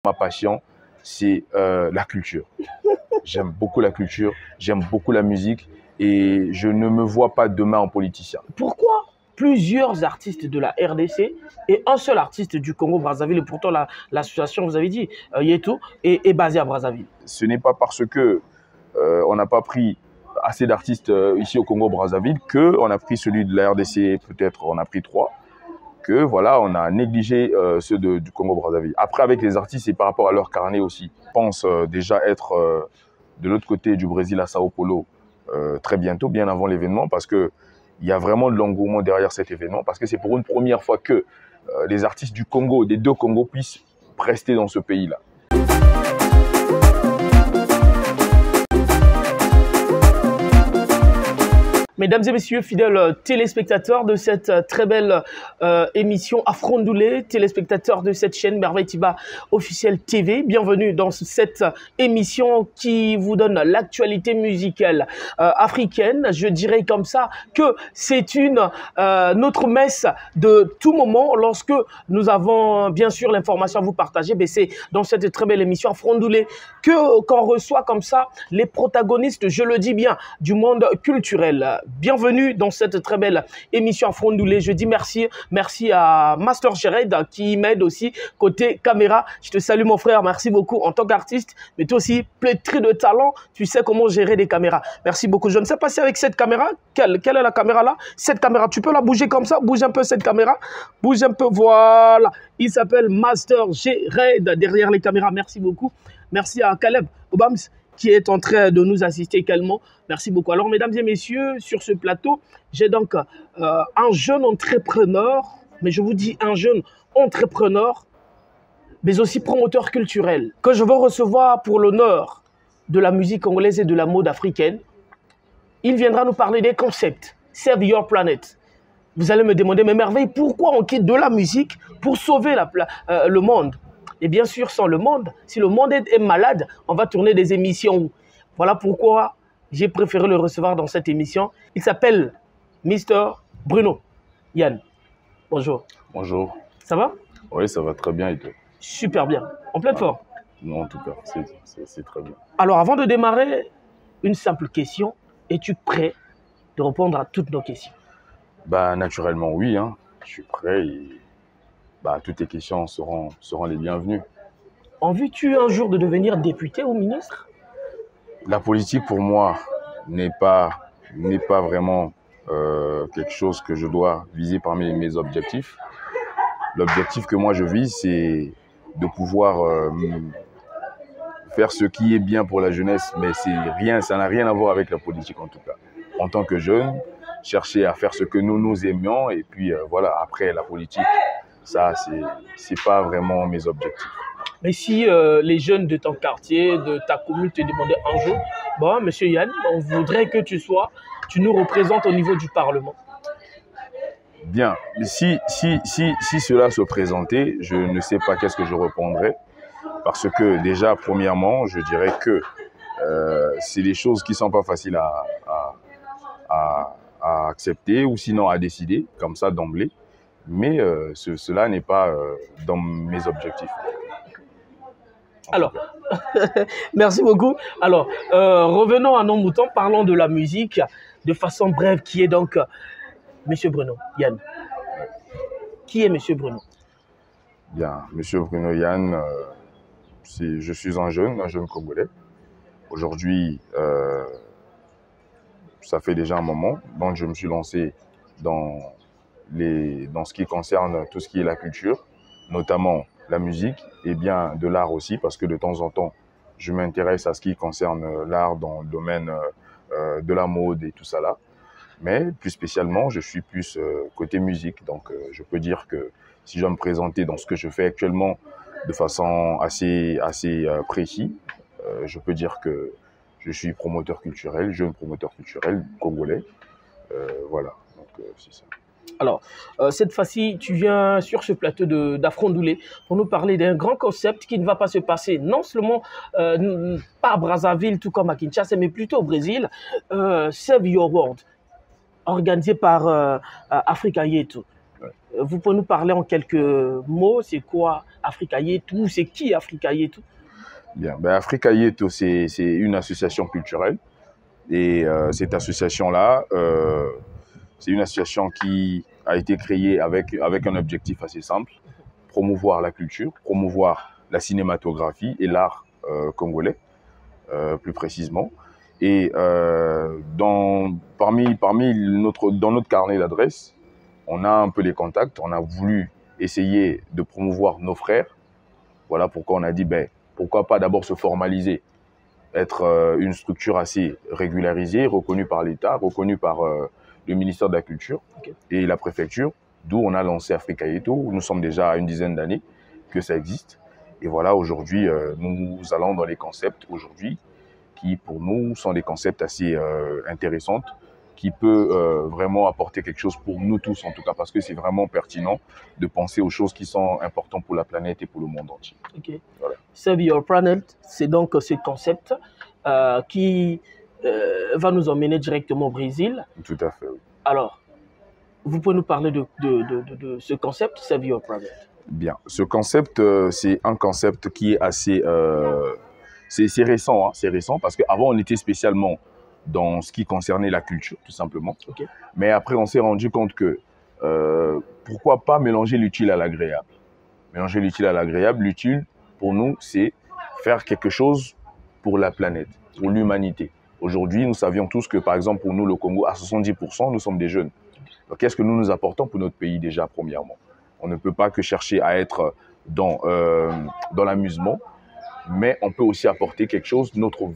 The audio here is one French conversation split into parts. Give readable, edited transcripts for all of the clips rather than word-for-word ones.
Ma passion, c'est la culture. J'aime beaucoup la culture, j'aime beaucoup la musique et je ne me vois pas demain en politicien. Pourquoi plusieurs artistes de la RDC et un seul artiste du Congo-Brazzaville, et pourtant l'association, vous avez dit, Yeto, est basée à Brazzaville? Ce n'est pas parce que on n'a pas pris assez d'artistes ici au Congo-Brazzaville qu'on a pris celui de la RDC, peut-être on a pris 3, que voilà, on a négligé ceux du Congo-Brazzaville. Après, avec les artistes, c'est par rapport à leur carnet aussi. Je pense déjà être de l'autre côté du Brésil à Sao Paulo très bientôt, bien avant l'événement, parce que il y a vraiment de l'engouement derrière cet événement, parce que c'est pour une première fois que les artistes du Congo, des 2 Congos, puissent rester dans ce pays-là. Mesdames et messieurs, fidèles téléspectateurs de cette très belle émission Afrondoulé, téléspectateurs de cette chaîne Merveille Tiba officielle TV, bienvenue dans cette émission qui vous donne l'actualité musicale africaine. Je dirais comme ça que c'est notre messe de tout moment lorsque nous avons bien sûr l'information à vous partager. Mais c'est dans cette très belle émission Afrondoulé qu'on reçoit comme ça les protagonistes, je le dis bien, du monde culturel. Bienvenue dans cette très belle émission Afrondoulé. Je dis merci à Master Jared qui m'aide aussi côté caméra. Je te salue mon frère, merci beaucoup en tant qu'artiste, mais toi aussi pétri de talent, tu sais comment gérer des caméras. Merci beaucoup. Je ne sais pas si avec cette caméra, quelle est la caméra là? Cette caméra, tu peux la bouger comme ça? Bouge un peu cette caméra, bouge un peu, voilà. Il s'appelle Master Jared derrière les caméras. Merci beaucoup. Merci à Caleb Obams qui est en train de nous assister également. Merci beaucoup. Alors, mesdames et messieurs, sur ce plateau, j'ai donc un jeune entrepreneur, mais je vous dis un jeune entrepreneur, mais aussi promoteur culturel, que je veux recevoir pour l'honneur de la musique congolaise et de la mode africaine. Il viendra nous parler des concepts. Save Your Planet. Vous allez me demander, mais Merveille, pourquoi on quitte de la musique pour sauver le monde? Et bien sûr, sans le monde, si le monde est malade, on va tourner des émissions. Voilà pourquoi j'ai préféré le recevoir dans cette émission. Il s'appelle Mr. Bruno. Yann, bonjour. Bonjour. Ça va? Oui, ça va très bien et toi? Super bien. En pleine forme? Non, en tout cas, c'est très bien. Alors, avant de démarrer, une simple question. Es-tu prêt de répondre à toutes nos questions? Bah, naturellement, oui. Hein. Je suis prêt et toutes tes questions seront les bienvenues. Envies-tu un jour de devenir député ou ministre? La politique, pour moi, n'est pas vraiment quelque chose que je dois viser parmi mes objectifs. L'objectif que moi je vise, c'est de pouvoir faire ce qui est bien pour la jeunesse, mais ça n'a rien à voir avec la politique en tout cas. En tant que jeune, chercher à faire ce que nous aimions et puis voilà, après la politique, ça c'est pas vraiment mes objectifs. Mais si les jeunes de ton quartier, de ta commune te demandaient un jour, bon, monsieur Yann, on voudrait que tu nous représentes au niveau du Parlement. Bien, si cela se présentait, je ne sais pas qu'est-ce que je répondrais. Parce que déjà, premièrement, je dirais que c'est des choses qui ne sont pas faciles à accepter ou sinon à décider, comme ça d'emblée. Mais cela n'est pas dans mes objectifs. Alors, merci beaucoup. Alors, revenons à nos moutons, parlons de la musique de façon brève, qui est donc Monsieur Bruno, Yann. Qui est Monsieur Bruno? Bien, Monsieur Bruno Yann, je suis un jeune Congolais. Aujourd'hui, ça fait déjà un moment, donc je me suis lancé dans ce qui concerne tout ce qui est la culture, notamment la musique et bien de l'art aussi, parce que de temps en temps, je m'intéresse à ce qui concerne l'art dans le domaine de la mode et tout ça là. Mais plus spécialement, je suis plus côté musique. Donc, je peux dire que si je dois me présenter dans ce que je fais actuellement de façon assez précise, je peux dire que je suis promoteur culturel, jeune promoteur culturel congolais. Voilà, donc c'est ça. Alors, cette fois-ci, tu viens sur ce plateau d'Afrondoulé pour nous parler d'un grand concept qui ne va pas se passer non seulement pas à Brazzaville, tout comme à Kinshasa, mais plutôt au Brésil. Save Your World, organisé par Africa Yeto. Vous pouvez nous parler en quelques mots, c'est quoi Africa Yetu? C'est qui Africa Yetu? Bien, ben, Africa Yetu, c'est une association culturelle. Et cette association-là, c'est une association qui a été créée avec un objectif assez simple, promouvoir la culture, promouvoir la cinématographie et l'art congolais, plus précisément. Et dans notre carnet d'adresses, on a un peu les contacts. On a voulu essayer de promouvoir nos frères. Voilà pourquoi on a dit, ben, pourquoi pas d'abord se formaliser, être une structure assez régularisée, reconnue par l'État, reconnue par le ministère de la Culture et la préfecture, d'où on a lancé Africa Yetu. Nous sommes déjà à une dizaine d'années que ça existe. Et voilà, aujourd'hui, nous allons dans les concepts aujourd'hui qui, pour nous, sont des concepts assez intéressants, qui peut vraiment apporter quelque chose pour nous tous, en tout cas, parce que c'est vraiment pertinent de penser aux choses qui sont importantes pour la planète et pour le monde entier. Ok. Voilà. Save Your Planet, c'est donc ce concept qui va nous emmener directement au Brésil. Tout à fait, oui. Alors, vous pouvez nous parler de ce concept, Save Your Planet? Bien. Ce concept, c'est un concept qui est assez... c'est récent, hein, c'est récent, parce qu'avant, on était spécialement dans ce qui concernait la culture, tout simplement. Okay. Mais après, on s'est rendu compte que pourquoi pas mélanger l'utile à l'agréable. Mélanger l'utile à l'agréable, l'utile, pour nous, c'est faire quelque chose pour la planète, pour l'humanité. Aujourd'hui, nous savions tous que, par exemple, pour nous, le Congo, à 70%, nous sommes des jeunes. Donc, qu'est-ce que nous apportons pour notre pays, déjà, premièrement? On ne peut pas que chercher à être dans l'amusement, mais on peut aussi apporter quelque chose, notre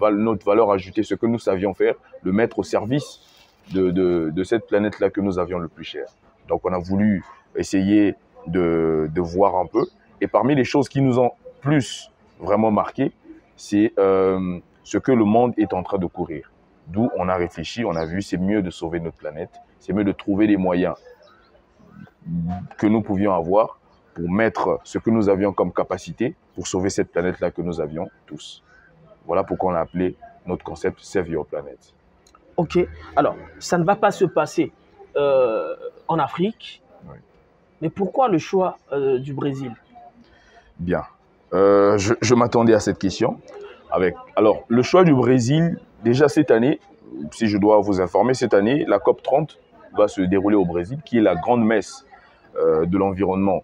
valeur ajoutée, ce que nous savions faire, le mettre au service de cette planète-là que nous avions le plus cher. Donc, on a voulu essayer de voir un peu. Et parmi les choses qui nous ont plus vraiment marqué, c'est ce que le monde est en train de courir. D'où on a réfléchi, on a vu, c'est mieux de sauver notre planète, c'est mieux de trouver des moyens que nous pouvions avoir pour mettre ce que nous avions comme capacité pour sauver cette planète-là que nous avions tous. Voilà pourquoi on a appelé notre concept Save Your Planet. Ok, alors ça ne va pas se passer en Afrique, oui. Mais pourquoi le choix du Brésil? Bien, je m'attendais à cette question. Alors, le choix du Brésil, déjà cette année, si je dois vous informer, cette année, la COP30 va se dérouler au Brésil, qui est la grande messe de l'environnement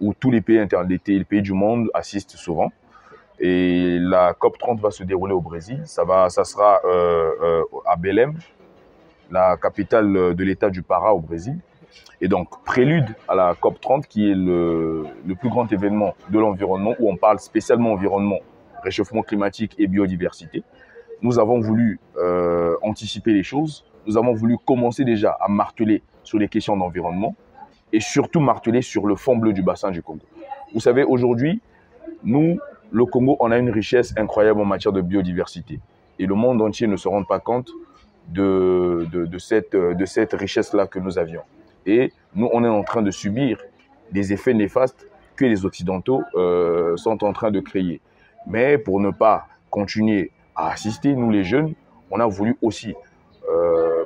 où tous les pays du monde assistent souvent. Et la COP30 va se dérouler au Brésil. Ça sera à Belém, la capitale de l'État du Pará au Brésil. Et donc, prélude à la COP30, qui est le plus grand événement de l'environnement, où on parle spécialement environnement, réchauffement climatique et biodiversité. Nous avons voulu anticiper les choses. Nous avons voulu commencer déjà à marteler sur les questions d'environnement et surtout marteler sur le fond bleu du bassin du Congo. Vous savez, aujourd'hui, nous, le Congo, on a une richesse incroyable en matière de biodiversité. Et le monde entier ne se rend pas compte de cette richesse-là que nous avions. Et nous, on est en train de subir des effets néfastes que les Occidentaux sont en train de créer. Mais pour ne pas continuer à assister, nous les jeunes, on a voulu aussi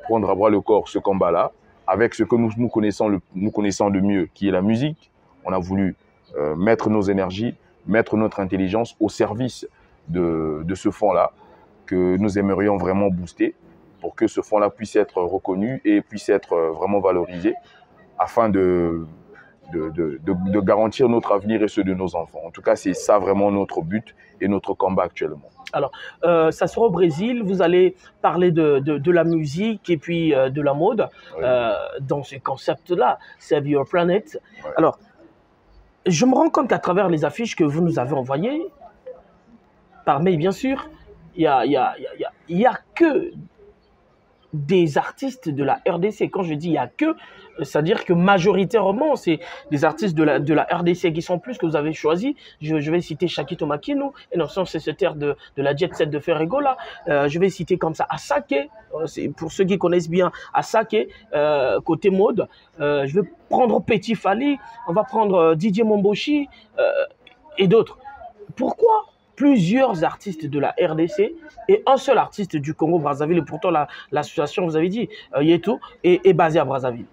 prendre à bras le corps ce combat-là, avec ce que nous connaissons de mieux, qui est la musique. On a voulu mettre nos énergies, mettre notre intelligence au service de ce fonds-là, que nous aimerions vraiment booster, pour que ce fonds-là puisse être reconnu et puisse être vraiment valorisé, afin de garantir notre avenir et ceux de nos enfants. En tout cas, c'est ça vraiment notre but et notre combat actuellement. Alors, ça sera au Brésil, vous allez parler de la musique et puis de la mode, oui. Dans ce concept-là, Save Your Planet. Oui. Alors, je me rends compte qu'à travers les affiches que vous nous avez envoyées, par mail bien sûr, il y a que des artistes de la RDC. Quand je dis il y a que, c'est-à-dire que majoritairement, c'est des artistes de la RDC qui sont plus que vous avez choisi. Je vais citer Shakito Makino, et non, c'est cette ère de la jet set de Ferrego là. Je vais citer comme ça Asake, c'est pour ceux qui connaissent bien Asake, côté mode. Je vais prendre Petit Fally, on va prendre Didier Momboshi et d'autres. Pourquoi plusieurs artistes de la RDC et un seul artiste du Congo-Brazzaville? Et pourtant, l'association, vous avez dit, Yetu, est basée à Brazzaville.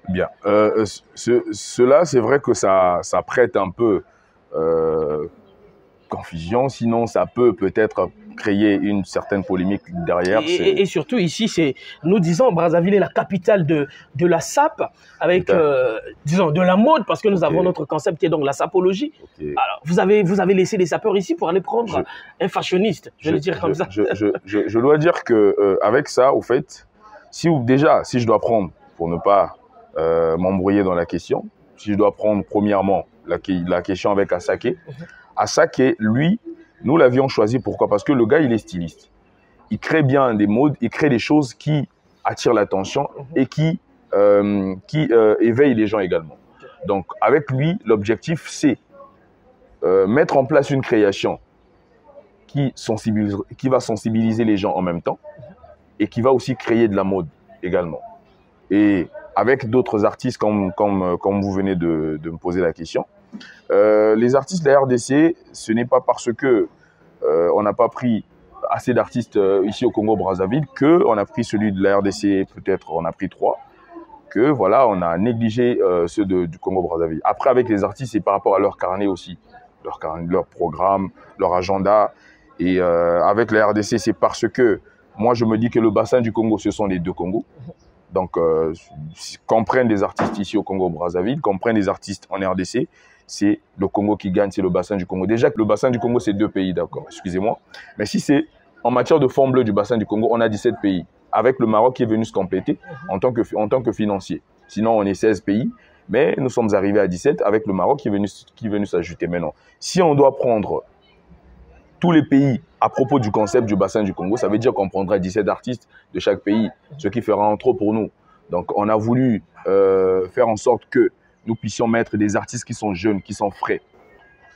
Bien. Cela, c'est vrai que ça prête un peu confusion, sinon ça peut peut-être créer une certaine polémique derrière. Et surtout ici, nous disons, Brazzaville est la capitale de la sape, avec, disons, de la mode, parce que nous avons notre concept qui est donc la sapologie. Alors, vous avez laissé des sapeurs ici pour aller prendre un fashioniste, je vais le dire comme ça. Je dois dire que avec ça, au fait, si je dois prendre, pour ne pas m'embrouiller dans la question, si je dois prendre premièrement la question avec Asake, Asake, lui, nous l'avions choisi. Pourquoi? Parce que le gars, il est styliste. Il crée bien des modes, il crée des choses qui attirent l'attention et qui éveillent les gens également. Donc, avec lui, l'objectif, c'est mettre en place une création qui va sensibiliser les gens en même temps et qui va aussi créer de la mode également. Et avec d'autres artistes, comme vous venez de me poser la question, les artistes de la RDC, ce n'est pas parce que on n'a pas pris assez d'artistes ici au Congo-Brazzaville qu'on a pris celui de la RDC, peut-être on a pris 3, que voilà, on a négligé ceux du Congo-Brazzaville. Après, avec les artistes, c'est par rapport à leur carnet aussi, leur programme, leur agenda. Et avec la RDC, c'est parce que moi, je me dis que le bassin du Congo, ce sont les 2 Congos. Donc, qu'on prenne des artistes ici au Congo-Brazzaville, qu'on prenne des artistes en RDC, c'est le Congo qui gagne, c'est le bassin du Congo. Déjà que le bassin du Congo, c'est 2 pays, d'accord, excusez-moi. Mais si c'est en matière de fonds bleus du bassin du Congo, on a 17 pays, avec le Maroc qui est venu se compléter en tant que financier. Sinon, on est 16 pays, mais nous sommes arrivés à 17 avec le Maroc qui est venu s'ajouter maintenant. Si on doit prendre tous les pays à propos du concept du bassin du Congo, ça veut dire qu'on prendrait 17 artistes de chaque pays, ce qui fera un trop pour nous. Donc, on a voulu faire en sorte que nous puissions mettre des artistes qui sont jeunes, qui sont frais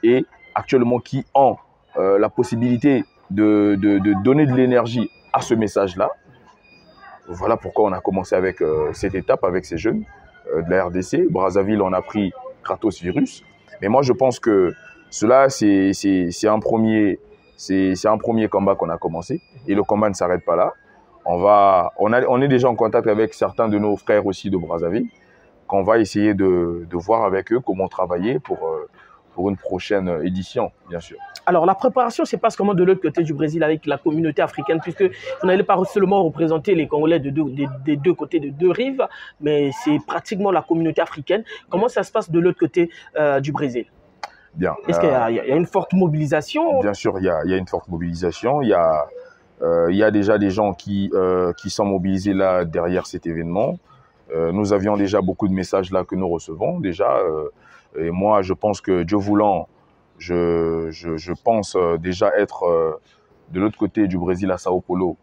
et actuellement qui ont la possibilité de donner de l'énergie à ce message-là. Voilà pourquoi on a commencé avec cette étape, avec ces jeunes de la RDC. Brazzaville, on a pris Kratos Virus. Mais moi, je pense que cela, c'est un premier combat qu'on a commencé. Et le combat ne s'arrête pas là. On est déjà en contact avec certains de nos frères aussi de Brazzaville, qu'on va essayer de voir avec eux comment travailler pour une prochaine édition, bien sûr. Alors, la préparation se passe comment de l'autre côté du Brésil avec la communauté africaine, puisque vous n'allez pas seulement représenter les Congolais des 2 côtés, de 2 rives, mais c'est pratiquement la communauté africaine. Comment ça se passe de l'autre côté du Brésil? Bien. Est-ce qu'il y a une forte mobilisation? Bien sûr, il y a une forte mobilisation. Il y a déjà des gens qui sont mobilisés là derrière cet événement. Nous avions déjà beaucoup de messages là que nous recevons déjà. Et moi, je pense que Dieu voulant, je pense déjà être de l'autre côté du Brésil à Sao Paulo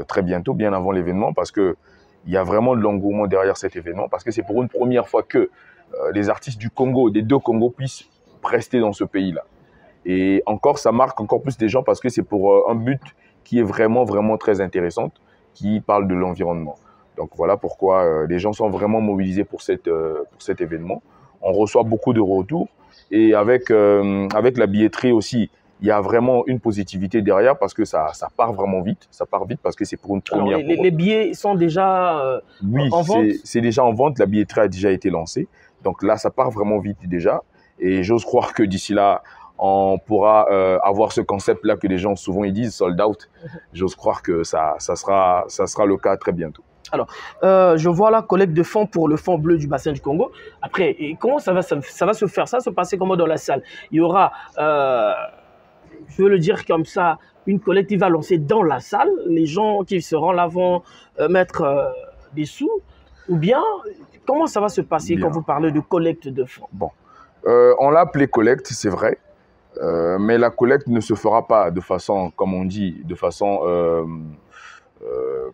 très bientôt, bien avant l'événement, parce qu'il y a vraiment de l'engouement derrière cet événement, parce que c'est pour une première fois que les artistes du Congo, des 2 Congos, puissent rester dans ce pays-là. Et encore, ça marque encore plus des gens parce que c'est pour un but qui est vraiment, vraiment très intéressant, qui parle de l'environnement. Donc voilà pourquoi les gens sont vraiment mobilisés pour cet événement. On reçoit beaucoup de retours et avec la billetterie aussi, il y a vraiment une positivité derrière parce que ça part vraiment vite. Ça part vite parce que c'est pour une première fois. Les billets sont déjà en vente? Oui, c'est déjà en vente. La billetterie a déjà été lancée. Donc là, ça part vraiment vite déjà. Et j'ose croire que d'ici là, on pourra avoir ce concept-là que les gens souvent ils disent, sold out. J'ose croire que ça sera le cas très bientôt. Alors, je vois la collecte de fonds pour le fonds bleu du bassin du Congo. Après, comment ça va se faire? Ça va se passer comment dans la salle? Il y aura, je veux le dire comme ça, une collecte qui va lancer dans la salle. Les gens qui seront là vont mettre des sous. Ou bien, comment ça va se passer quand vous parlez de collecte de fonds? Bon, on l'a appelé collecte, c'est vrai. Mais la collecte ne se fera pas de façon, comme on dit, de façon...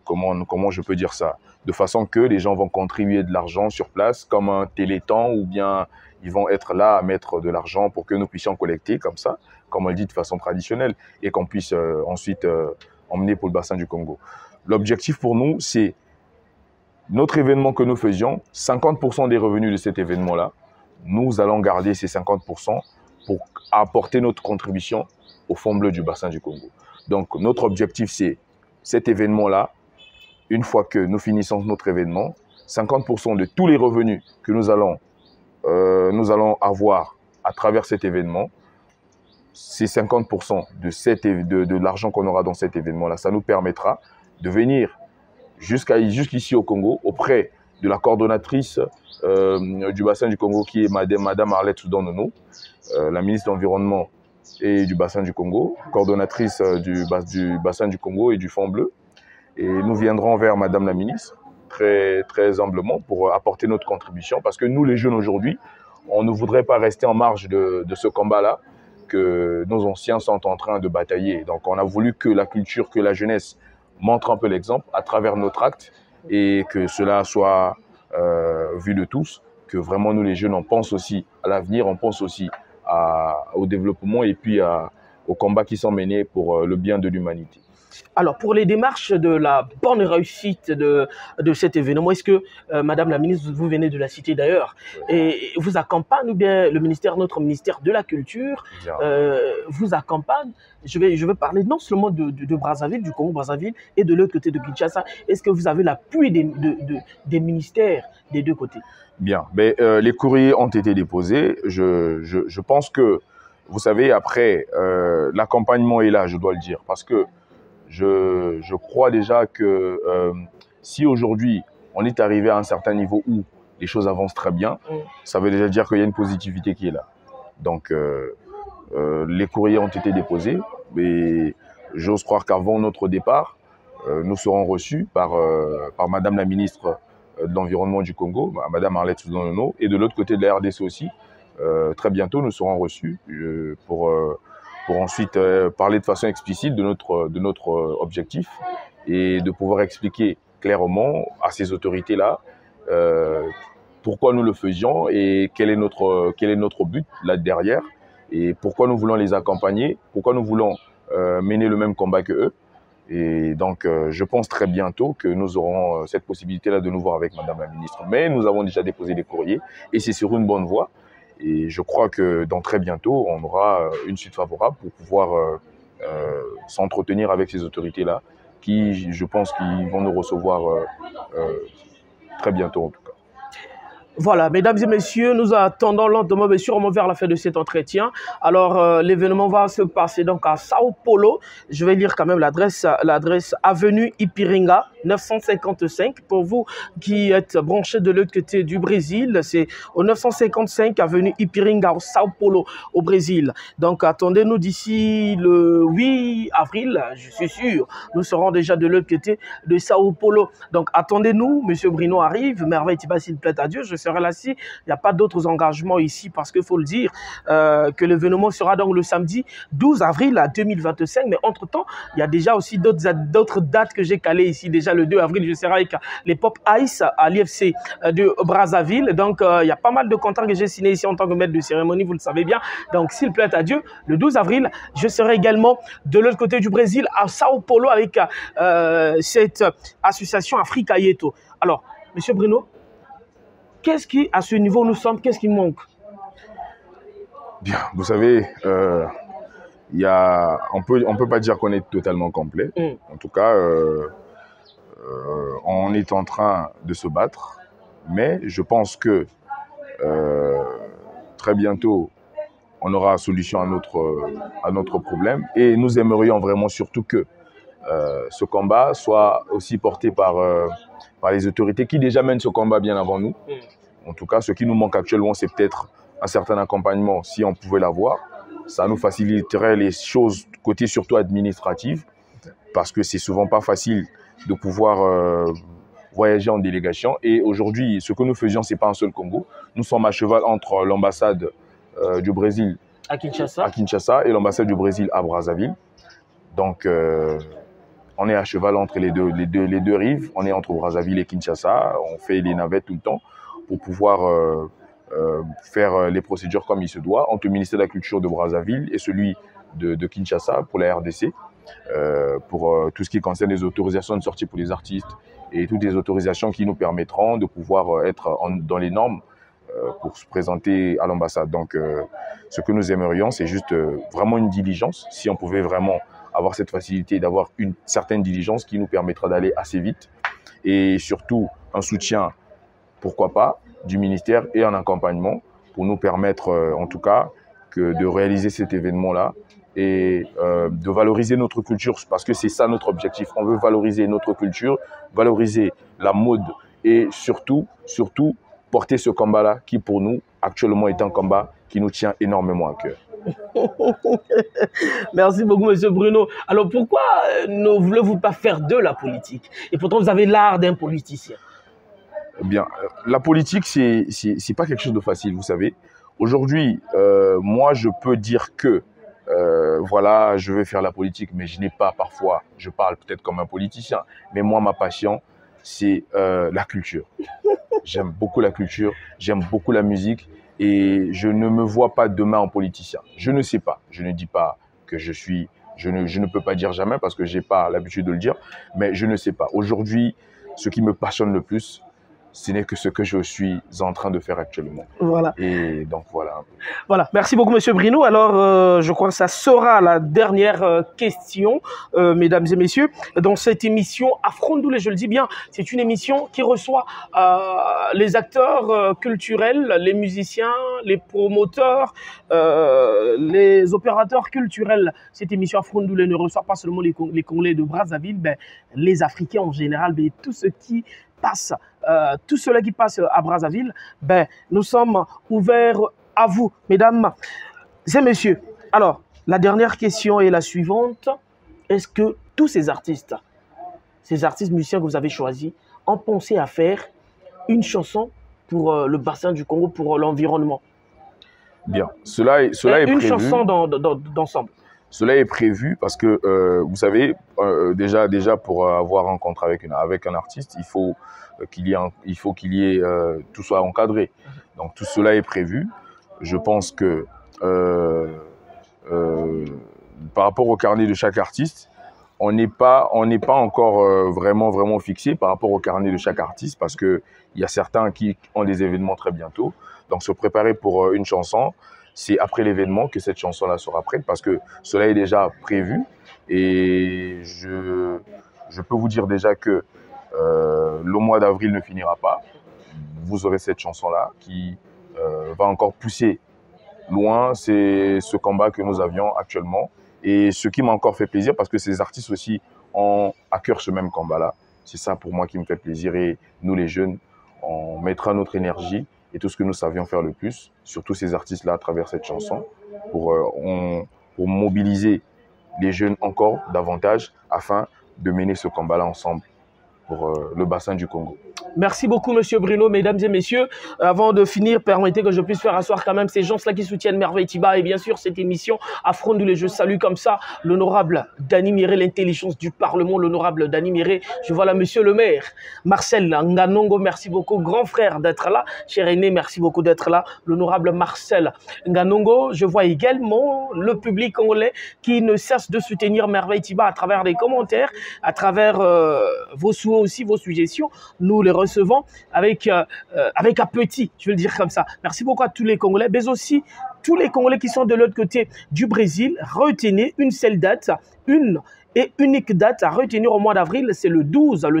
comment je peux dire ça? De façon que les gens vont contribuer de l'argent sur place comme un téléthon ou bien ils vont être là à mettre de l'argent pour que nous puissions collecter comme ça, comme on le dit de façon traditionnelle et qu'on puisse ensuite emmener pour le bassin du Congo. L'objectif pour nous, c'est notre événement que nous faisions, 50% des revenus de cet événement-là, nous allons garder ces 50% pour apporter notre contribution au Fonds bleu du bassin du Congo. Donc notre objectif, c'est cet événement-là, une fois que nous finissons notre événement, 50% de tous les revenus que nous allons avoir à travers cet événement, ces 50% de l'argent qu'on aura dans cet événement-là, ça nous permettra de venir jusqu'ici au Congo, auprès de la coordonnatrice du bassin du Congo, qui est Madame Arlette Soudan-Nono, la ministre de l'Environnement et du bassin du Congo, coordonnatrice du bassin du Congo et du Fonds bleu. Et nous viendrons vers Madame la ministre, très, très humblement, pour apporter notre contribution, parce que nous, les jeunes aujourd'hui, on ne voudrait pas rester en marge de ce combat-là que nos anciens sont en train de batailler. Donc on a voulu que la culture, que la jeunesse montre un peu l'exemple à travers notre acte, et que cela soit vu de tous, que vraiment nous les jeunes, on pense aussi à l'avenir, on pense aussi au développement et puis aux combats qui sont menés pour le bien de l'humanité. Alors, pour les démarches de la bonne réussite de cet événement, est-ce que, Madame la ministre, vous venez de la citer d'ailleurs, et vous accompagne, ou bien notre ministère de la Culture vous accompagne? Je vais parler non seulement de Brazzaville, du Congo-Brazzaville, et de l'autre côté de Kinshasa. Est-ce que vous avez l'appui des ministères des deux côtés? Bien, mais, les courriers ont été déposés. Je pense que, vous savez, après, l'accompagnement est là, je dois le dire, parce que je crois déjà que si aujourd'hui on est arrivé à un certain niveau où les choses avancent très bien, ça veut déjà dire qu'il y a une positivité qui est là. Donc les courriers ont été déposés, et j'ose croire qu'avant notre départ, nous serons reçus par Madame la ministre de l'Environnement du Congo, Madame Arlette Soudan-Nono, et de l'autre côté de la RDC aussi. Très bientôt, nous serons reçus pour ensuite parler de façon explicite de notre objectif, et de pouvoir expliquer clairement à ces autorités-là pourquoi nous le faisions et quel est notre but là derrière, et pourquoi nous voulons les accompagner, pourquoi nous voulons mener le même combat que eux. Et donc, je pense très bientôt que nous aurons cette possibilité-là de nous voir avec Madame la ministre. Mais nous avons déjà déposé des courriers et c'est sur une bonne voie. Et je crois que dans très bientôt, on aura une suite favorable pour pouvoir s'entretenir avec ces autorités-là, qui, je pense, qu'ils vont nous recevoir très bientôt en tout cas. Voilà, mesdames et messieurs, nous attendons lentement mais sûrement vers la fin de cet entretien. Alors, l'événement va se passer donc à Sao Paulo. Je vais lire quand même l'adresse avenue Ipiringa, 955. Pour vous qui êtes branchés de l'autre côté du Brésil, c'est au 955 avenue Ipiringa, au Sao Paulo, au Brésil. Donc, attendez-nous d'ici le 8 avril, je suis sûr. Nous serons déjà de l'autre côté de Sao Paulo. Donc, attendez-nous. Monsieur Bruno arrive. Merveille Tiba, s'il plaît à Dieu. Je serai là si il n'y a pas d'autres engagements ici, parce qu'il faut le dire que l'événement sera donc le samedi 12 avril 2025. Mais entre-temps, il y a déjà aussi d'autres dates que j'ai calées ici. Déjà, le 2 avril, je serai avec les Pop Ice à l'IFC de Brazzaville. Donc, il y a pas mal de contrats que j'ai signés ici en tant que maître de cérémonie, vous le savez bien. Donc, s'il plaît à Dieu, le 12 avril, je serai également de l'autre côté du Brésil, à Sao Paulo, avec cette association Africa Yeto. Alors, Monsieur Bruno, qu'est-ce qui, à ce niveau, nous sommes, qu'est-ce qui manque? Bien, vous savez, on peut pas dire qu'on est totalement complet. En tout cas, on est en train de se battre, mais je pense que très bientôt, on aura solution à notre problème, et nous aimerions vraiment surtout que ce combat soit aussi porté par les autorités qui déjà mènent ce combat bien avant nous. En tout cas, ce qui nous manque actuellement, c'est peut-être un certain accompagnement. Si on pouvait l'avoir, ça nous faciliterait les choses côté surtout administratif, parce que c'est souvent pas facile de pouvoir voyager en délégation. Et aujourd'hui, ce que nous faisions, c'est pas un seul Congo. Nous sommes à cheval entre l'ambassade du Brésil à Kinshasa et l'ambassade du Brésil à Brazzaville. Donc, on est à cheval entre les deux rives. On est entre Brazzaville et Kinshasa. On fait les navettes tout le temps pour pouvoir faire les procédures comme il se doit entre le ministère de la Culture de Brazzaville et celui de Kinshasa pour la RDC, pour tout ce qui concerne les autorisations de sortie pour les artistes et toutes les autorisations qui nous permettront de pouvoir être dans les normes pour se présenter à l'ambassade. Donc, ce que nous aimerions, c'est juste vraiment une diligence. Si on pouvait vraiment avoir cette facilité d'avoir une certaine diligence qui nous permettra d'aller assez vite, et surtout un soutien pourquoi pas, du ministère et un accompagnement pour nous permettre, en tout cas, de réaliser cet événement-là et de valoriser notre culture, parce que c'est ça notre objectif. On veut valoriser notre culture, valoriser la mode et surtout, porter ce combat-là qui, pour nous, actuellement est un combat qui nous tient énormément à cœur. Merci beaucoup, Monsieur Bruno. Alors, pourquoi ne voulez-vous pas faire de la politique? Et pourtant, vous avez l'art d'un politicien. Bien, la politique, c'est pas quelque chose de facile, vous savez. Aujourd'hui, moi, je peux dire que, voilà, je vais faire la politique, mais je n'ai pas parfois, je parle peut-être comme un politicien, mais moi, ma passion, c'est la culture. J'aime beaucoup la culture, j'aime beaucoup la musique et je ne me vois pas demain en politicien. Je ne sais pas, je ne dis pas que je suis, je ne peux pas dire jamais parce que je n'ai pas l'habitude de le dire, mais je ne sais pas. Aujourd'hui, ce qui me passionne le plus, ce n'est que ce que je suis en train de faire actuellement. Voilà. Et donc, voilà. Voilà. Merci beaucoup, Monsieur Bruno. Alors, je crois que ça sera la dernière question, mesdames et messieurs. Dans cette émission, Afrondoulé, je le dis bien, c'est une émission qui reçoit les acteurs culturels, les musiciens, les promoteurs, les opérateurs culturels. Cette émission Afrondoulé ne reçoit pas seulement les Congolais de Brazzaville, mais les Africains en général, mais tout ce qui passe, tout cela qui passe à Brazzaville, ben, nous sommes ouverts à vous, mesdames et messieurs. Alors, la dernière question est la suivante. Est-ce que tous ces artistes musiciens que vous avez choisis, ont pensé à faire une chanson pour le bassin du Congo, pour l'environnement? Bien, cela est prévu. Une chanson d'ensemble. Cela est prévu parce que, vous savez, déjà pour avoir un contrat avec un artiste, il faut qu'il y ait, tout soit encadré. Donc tout cela est prévu. Je pense que par rapport au carnet de chaque artiste, on n'est pas encore vraiment fixé par rapport au carnet de chaque artiste parce que il y a certains qui ont des événements très bientôt. Donc se préparer pour une chanson, c'est après l'événement que cette chanson-là sera prête parce que cela est déjà prévu et je peux vous dire déjà que le mois d'avril ne finira pas. Vous aurez cette chanson-là qui va encore pousser loin, c'est ce combat que nous avions actuellement. Et ce qui m'a encore fait plaisir, parce que ces artistes aussi ont à cœur ce même combat-là. C'est ça pour moi qui me fait plaisir. Et nous, les jeunes, on mettra notre énergie et tout ce que nous savions faire le plus, surtout ces artistes-là à travers cette chanson, pour mobiliser les jeunes encore davantage afin de mener ce combat-là ensemble pour le bassin du Congo. Merci beaucoup, Monsieur Bruno, mesdames et messieurs. Avant de finir, permettez que je puisse faire asseoir quand même ces gens-là qui soutiennent Merveille Tiba et bien sûr cette émission Afrondoulé. Je salue comme ça l'honorable Dany Miré, l'intelligence du Parlement, l'honorable Dany Miré. Je vois là Monsieur le maire, Marcel Nganongo, merci beaucoup, grand frère d'être là. Cher aîné, merci beaucoup d'être là. L'honorable Marcel Nganongo, je vois également le public congolais qui ne cesse de soutenir Merveille Tiba à travers les commentaires, à travers vos souhaits aussi, vos suggestions. Nous les recevons avec appétit, je vais le dire comme ça. Merci beaucoup à tous les Congolais, mais aussi tous les Congolais qui sont de l'autre côté du Brésil. Retenez une seule date, une et unique date à retenir au mois d'avril, c'est le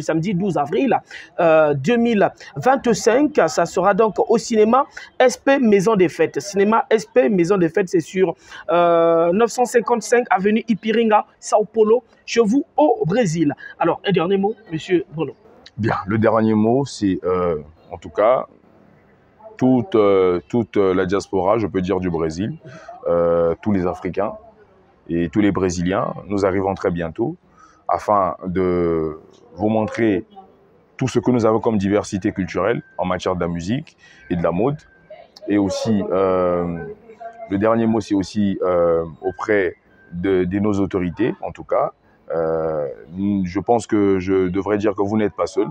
samedi 12 avril 2025. Ça sera donc au cinéma SP Maison des Fêtes. Cinéma SP Maison des Fêtes, c'est sur 955 avenue Ipiringa, Sao Paulo, chez vous au Brésil. Alors, un dernier mot, Monsieur Bruno. Bien, le dernier mot, c'est en tout cas toute la diaspora, je peux dire, du Brésil, tous les Africains et tous les Brésiliens. Nous arrivons très bientôt afin de vous montrer tout ce que nous avons comme diversité culturelle en matière de la musique et de la mode. Et aussi, le dernier mot, c'est aussi auprès de nos autorités, en tout cas. Je pense que je devrais dire que vous n'êtes pas seuls.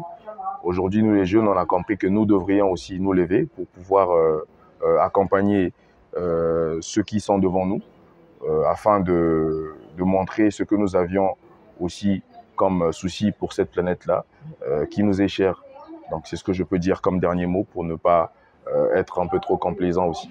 Aujourd'hui, nous les jeunes, on a compris que nous devrions aussi nous lever pour pouvoir accompagner ceux qui sont devant nous afin de montrer ce que nous avions aussi comme souci pour cette planète-là qui nous est chère. Donc c'est ce que je peux dire comme dernier mot pour ne pas être un peu trop complaisant aussi.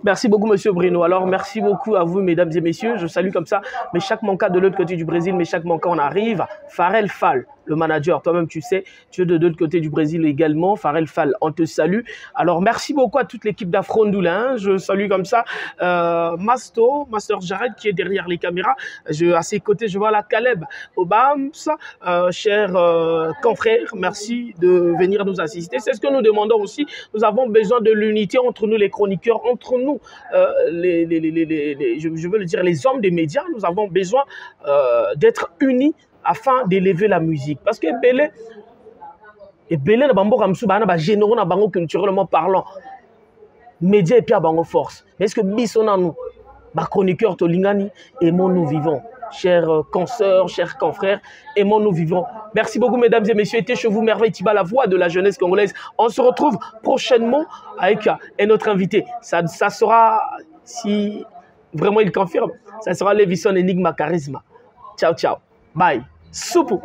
Merci beaucoup, monsieur Bruno. Alors, merci beaucoup à vous, mesdames et messieurs. Je salue comme ça mes chaque manca de l'autre côté du Brésil, mes chaque manca, on arrive. Farel Fall, le manager, toi-même, tu sais, tu es de l'autre côté du Brésil également. Farel Fall, on te salue. Alors, merci beaucoup à toute l'équipe d'Afrondoulin. Je salue comme ça Master Jared qui est derrière les caméras. À ses côtés, je vois la Caleb Obams, cher confrère, merci de venir nous assister. C'est ce que nous demandons aussi. Nous avons besoin de l'unité entre nous, les chroniqueurs, entre nous, je veux le dire, les hommes des médias. Nous avons besoin d'être unis afin d'élever la musique. Parce que Belé, na bango comme ça, na généraux na bango culturellement parlant, médias et puis à bango force. Mais est-ce que bisona nous, chroniqueurs tolingani, aimons nous vivons. Chers consoeurs, chers confrères, aimons nous vivons. Merci beaucoup, mesdames et messieurs. Était chez vous, Merveille Tiba, la voix de la jeunesse congolaise. On se retrouve prochainement avec un autre invité. Ça sera, si vraiment il confirme, ça sera Levison Enigma Charisma. Ciao, ciao. Bye. Soupou.